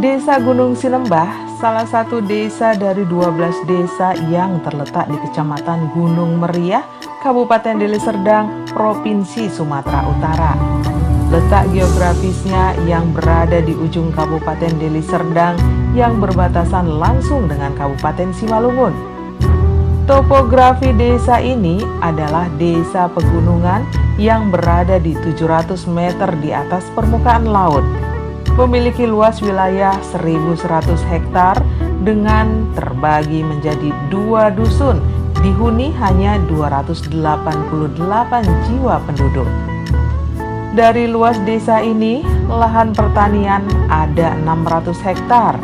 Desa Gunung Sinembah, salah satu desa dari 12 desa yang terletak di Kecamatan Gunung Meriah, Kabupaten Deli Serdang, Provinsi Sumatera Utara. Letak geografisnya yang berada di ujung Kabupaten Deli Serdang yang berbatasan langsung dengan Kabupaten Simalungun. Topografi desa ini adalah desa pegunungan yang berada di 700 meter di atas permukaan laut. Memiliki luas wilayah 1.100 hektar dengan terbagi menjadi 2 dusun, dihuni hanya 288 jiwa penduduk. Dari luas desa ini, lahan pertanian ada 600 hektar,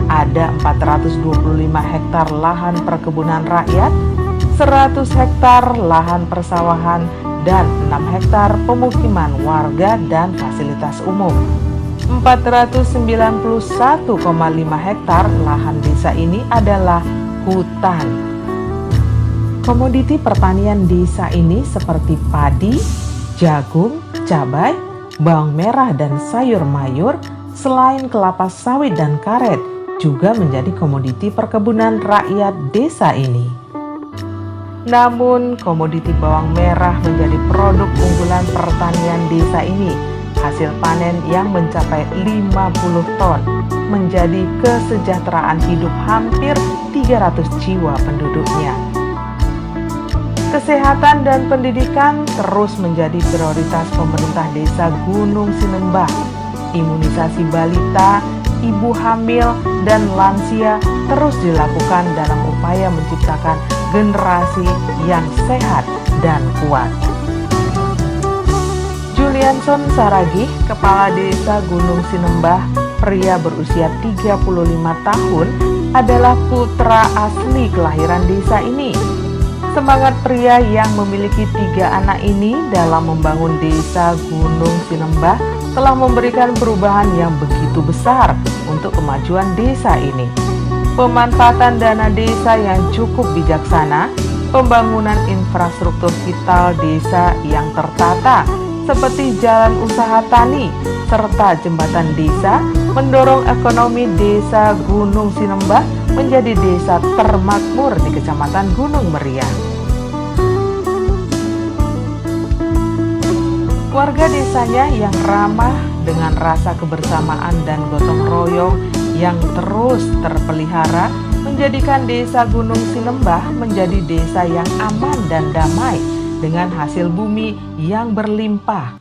ada 425 hektar lahan perkebunan rakyat, 100 hektar lahan persawahan, dan 6 hektar pemukiman warga dan fasilitas umum. 491,5 hektar lahan desa ini adalah hutan. Komoditi pertanian desa ini seperti padi, jagung, cabai, bawang merah, dan sayur mayur, selain kelapa sawit dan karet, juga menjadi komoditi perkebunan rakyat desa ini. Namun, komoditi bawang merah menjadi produk unggulan pertanian desa ini. Hasil panen yang mencapai 50 ton menjadi kesejahteraan hidup hampir 300 jiwa penduduknya. Kesehatan dan pendidikan terus menjadi prioritas pemerintah desa Gunung Sinembah. Imunisasi balita, ibu hamil, dan lansia terus dilakukan dalam upaya menciptakan generasi yang sehat dan kuat. Julianson Saragih, Kepala Desa Gunung Sinembah, pria berusia 35 tahun, adalah putra asli kelahiran desa ini. Semangat pria yang memiliki 3 anak ini dalam membangun desa Gunung Sinembah telah memberikan perubahan yang begitu besar untuk kemajuan desa ini. Pemanfaatan dana desa yang cukup bijaksana, pembangunan infrastruktur vital desa yang tertata, seperti jalan usaha tani, serta jembatan desa, mendorong ekonomi desa Gunung Sinembah menjadi desa termakmur di Kecamatan Gunung Meriah. Warga desanya yang ramah dengan rasa kebersamaan dan gotong royong yang terus terpelihara menjadikan desa Gunung Sinembah menjadi desa yang aman dan damai dengan hasil bumi yang berlimpah.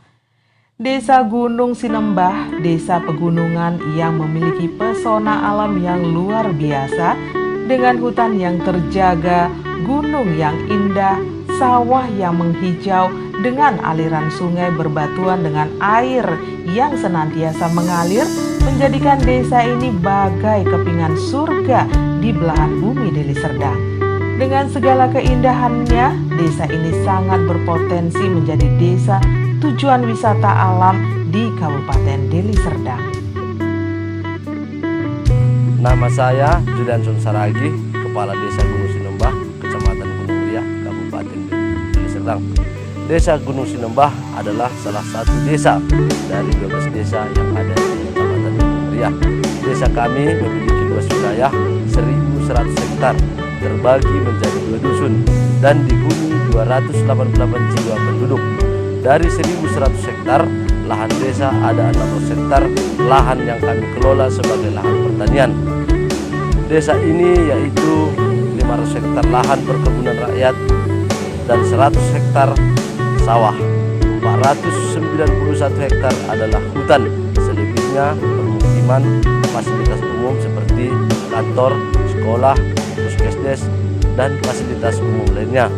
Desa Gunung Sinembah, desa pegunungan yang memiliki pesona alam yang luar biasa dengan hutan yang terjaga, gunung yang indah, sawah yang menghijau dengan aliran sungai berbatuan dengan air yang senantiasa mengalir, menjadikan desa ini bagai kepingan surga di belahan bumi Deli Serdang. Dengan segala keindahannya, desa ini sangat berpotensi menjadi desa tujuan wisata alam di Kabupaten Deli Serdang. Nama saya Julianson Saragih, Kepala Desa Gunung Sinembah, Kecamatan Gunung Meriah, Kabupaten Deli Serdang. Desa Gunung Sinembah adalah salah satu desa dari 12 desa yang ada di Kecamatan Gunung Meriah. Desa kami memiliki luas wilayah 1.100 hektar, terbagi menjadi 2 dusun dan dihuni 288 jiwa penduduk. Dari 1.100 hektar, lahan desa ada 600 hektar lahan yang kami kelola sebagai lahan pertanian. Desa ini yaitu 500 hektar lahan perkebunan rakyat dan 100 hektar sawah. 491 hektar adalah hutan, selebihnya permukiman, fasilitas umum seperti kantor, sekolah, puskesdes, dan fasilitas umum lainnya.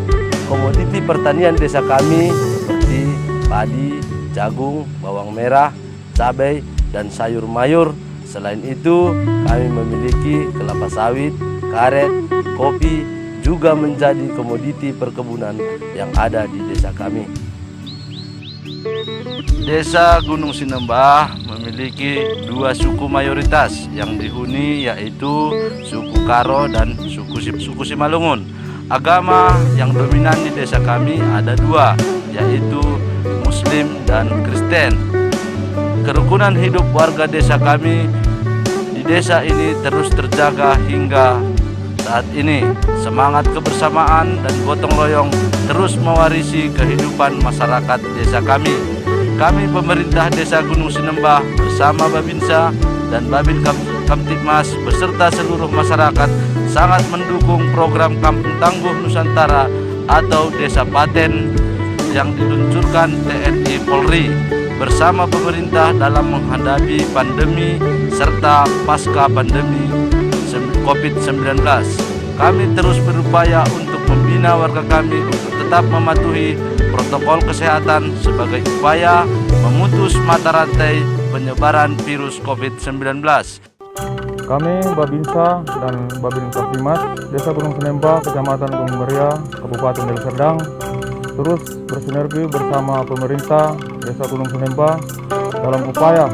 Komoditi pertanian desa kami seperti padi, jagung, bawang merah, cabai, dan sayur mayur. Selain itu, kami memiliki kelapa sawit, karet, kopi, juga menjadi komoditi perkebunan yang ada di desa kami. Desa Gunung Sinembah memiliki 2 suku mayoritas yang dihuni, yaitu suku Karo dan suku Simalungun. Agama yang dominan di desa kami ada 2, yaitu Muslim dan Kristen. Kerukunan hidup warga desa kami di desa ini terus terjaga hingga saat ini. Semangat kebersamaan dan gotong royong terus mewarisi kehidupan masyarakat desa kami. Kami pemerintah Desa Gunung Sinembah bersama Babinsa dan Babin Kamtibmas beserta seluruh masyarakat sangat mendukung program Kampung Tangguh Nusantara atau Desa Paten yang diluncurkan TNI Polri bersama pemerintah dalam menghadapi pandemi serta pasca pandemi COVID-19. Kami terus berupaya untuk membina warga kami untuk tetap mematuhi protokol kesehatan sebagai upaya memutus mata rantai penyebaran virus COVID-19. Kami Babinsa dan Babin Kamtibmas Desa Gunung Sinembah, Kecamatan Gunung Meriah, Kabupaten Deli Serdang terus bersinergi bersama pemerintah Desa Gunung Sinembah dalam upaya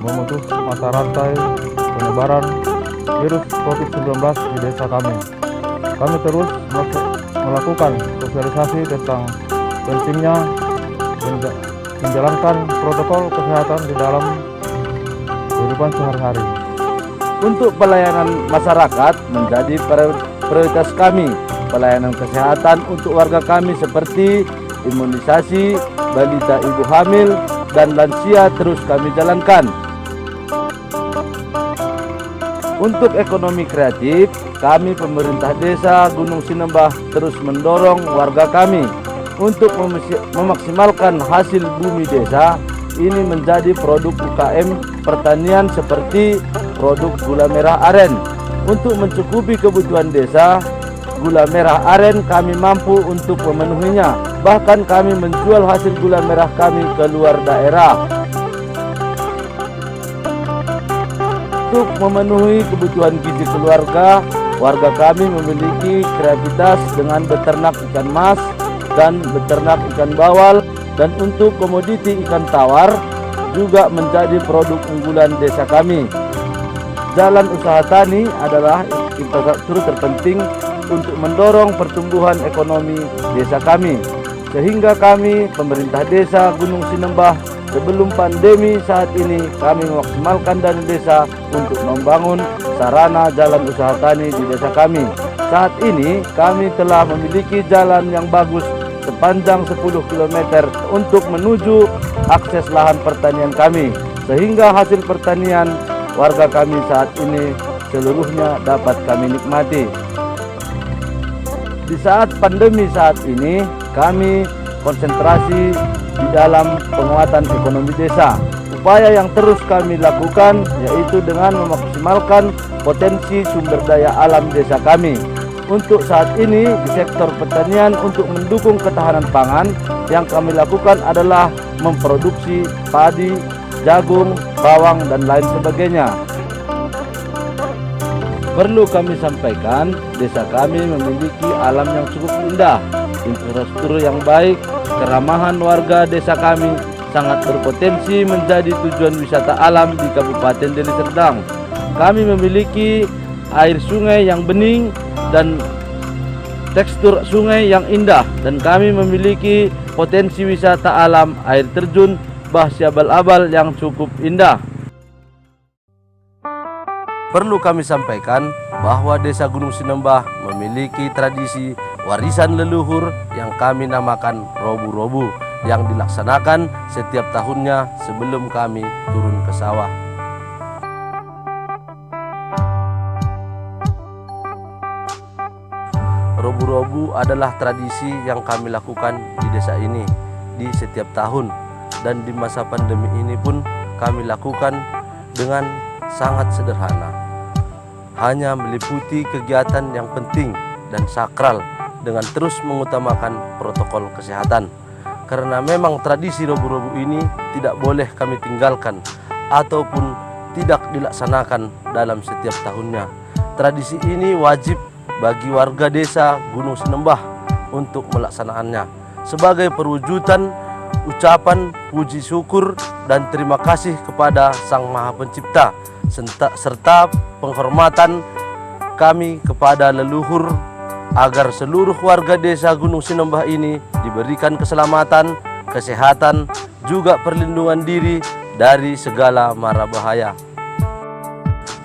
memutus mata rantai penyebaran virus COVID-19 di desa kami. Kami terus melakukan sosialisasi tentang pentingnya menjalankan protokol kesehatan di dalam kehidupan sehari-hari. Untuk pelayanan masyarakat menjadi prioritas kami. Pelayanan kesehatan untuk warga kami seperti imunisasi, balita ibu hamil, dan lansia terus kami jalankan. Untuk ekonomi kreatif, kami pemerintah Desa Gunung Sinembah terus mendorong warga kami untuk memaksimalkan hasil bumi desa ini menjadi produk UKM pertanian seperti produk gula merah aren. Untuk mencukupi kebutuhan desa, gula merah aren kami mampu untuk memenuhinya. Bahkan kami menjual hasil gula merah kami ke luar daerah. Untuk memenuhi kebutuhan gizi keluarga, warga kami memiliki kreativitas dengan beternak ikan mas dan beternak ikan bawal, dan untuk komoditi ikan tawar juga menjadi produk unggulan desa kami. Jalan usaha tani adalah infrastruktur terpenting untuk mendorong pertumbuhan ekonomi desa kami. Sehingga kami, pemerintah Desa Gunung Sinembah, sebelum pandemi saat ini kami memaksimalkan dana desa untuk membangun sarana jalan usaha tani di desa kami. Saat ini kami telah memiliki jalan yang bagus sepanjang 10 km untuk menuju akses lahan pertanian kami, sehingga hasil pertanian warga kami saat ini seluruhnya dapat kami nikmati. Di saat pandemi saat ini kami konsentrasi di dalam penguatan ekonomi desa. Upaya yang terus kami lakukan yaitu dengan memaksimalkan potensi sumber daya alam desa kami. Untuk saat ini di sektor pertanian untuk mendukung ketahanan pangan yang kami lakukan adalah memproduksi padi, jagung, bawang, dan lain sebagainya. Perlu kami sampaikan, desa kami memiliki alam yang cukup indah, infrastruktur yang baik, keramahan warga desa kami sangat berpotensi menjadi tujuan wisata alam di Kabupaten Deli Serdang. Kami memiliki air sungai yang bening dan tekstur sungai yang indah, dan kami memiliki potensi wisata alam air terjun Bah Syabal-Abal yang cukup indah. Perlu kami sampaikan bahwa Desa Gunung Sinembah memiliki tradisi warisan leluhur yang kami namakan robu-robu yang dilaksanakan setiap tahunnya sebelum kami turun ke sawah. Robu-robu adalah tradisi yang kami lakukan di desa ini di setiap tahun, dan di masa pandemi ini pun kami lakukan dengan sangat sederhana, hanya meliputi kegiatan yang penting dan sakral dengan terus mengutamakan protokol kesehatan. Karena memang tradisi robu-robu ini tidak boleh kami tinggalkan ataupun tidak dilaksanakan dalam setiap tahunnya. Tradisi ini wajib bagi warga desa Gunung Sinembah untuk melaksanakannya sebagai perwujudan ucapan puji syukur dan terima kasih kepada Sang Maha Pencipta, serta penghormatan kami kepada leluhur, agar seluruh warga desa Gunung Sinembah ini diberikan keselamatan, kesehatan, juga perlindungan diri dari segala mara bahaya.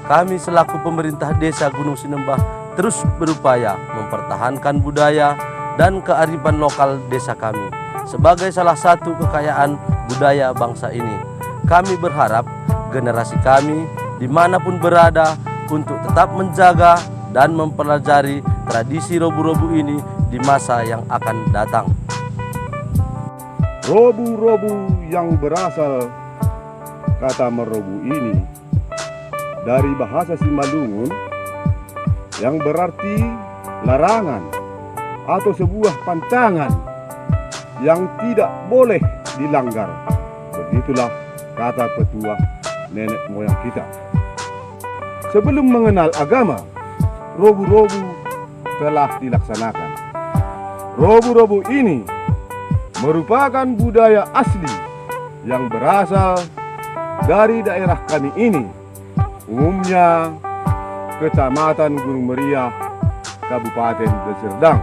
kami selaku pemerintah Desa Gunung Sinembah terus berupaya mempertahankan budaya dan kearifan lokal desa kami sebagai salah satu kekayaan budaya bangsa ini. Kami berharap generasi kami dimanapun berada untuk tetap menjaga dan mempelajari tradisi robu-robu ini di masa yang akan datang. Robu-robu yang berasal kata merobu ini dari bahasa Simalungun yang berarti larangan atau sebuah pantangan yang tidak boleh dilanggar. Begitulah kata petua nenek moyang kita. Sebelum mengenal agama, robu-robu telah dilaksanakan. Robu-robu ini merupakan budaya asli yang berasal dari daerah kami ini, umumnya Kecamatan Gunung Meriah, Kabupaten Deli Serdang.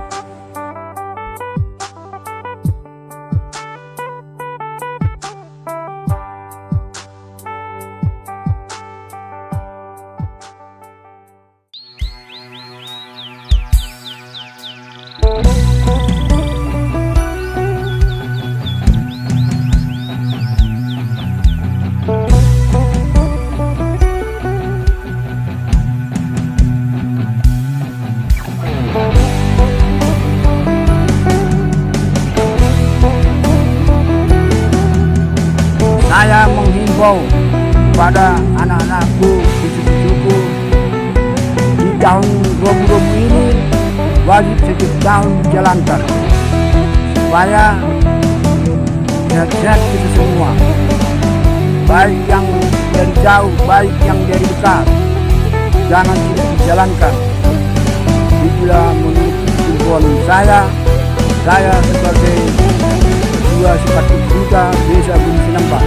Saya menghimbau kepada anak-anakku, cucu-cucuku, di tahun robu-robu ini wajib setiap tahun dijalankan supaya sehat-sehat kita semua, baik yang dari jauh, baik yang dari dekat, jangan tidak dijalankan. Bila menurut himbauan saya sebagai ketua Sepatuk Duta Desa Gunung Sinembah.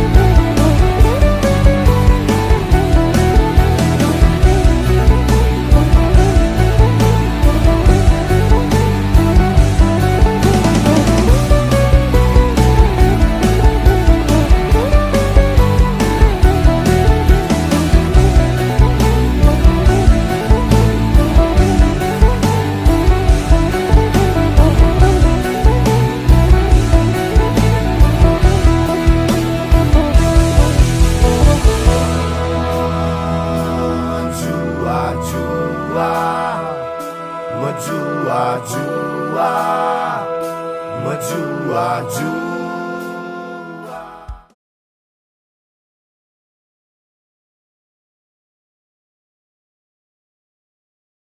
Maju,